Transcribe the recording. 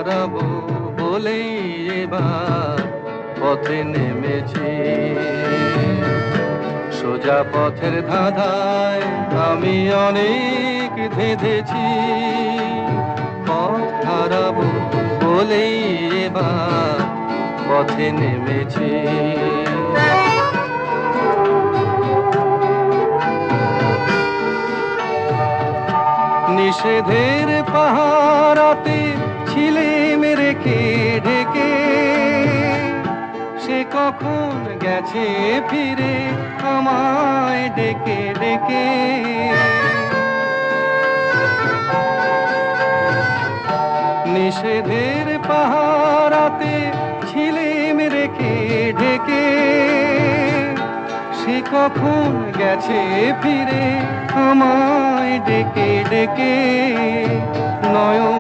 হারাবো বলেই এবার পথে নেমেছি। সোজা পথের ধাঁধায় আমি অনেক ধেঁধেছি, পথ হারাবো বলেই এবার পথে নেমেছি। নিষেধের পাহারাতে ছিলেম রেখে ঢেকে, সে কখন গেছে ফিরে আমায় ডেকে ডেকে। নিষেধের পাহারাতে ছিলেম রেখে ঢেকে, সে কখন গেছে ফিরে আমায় ডেকে ডেকে। নয়ন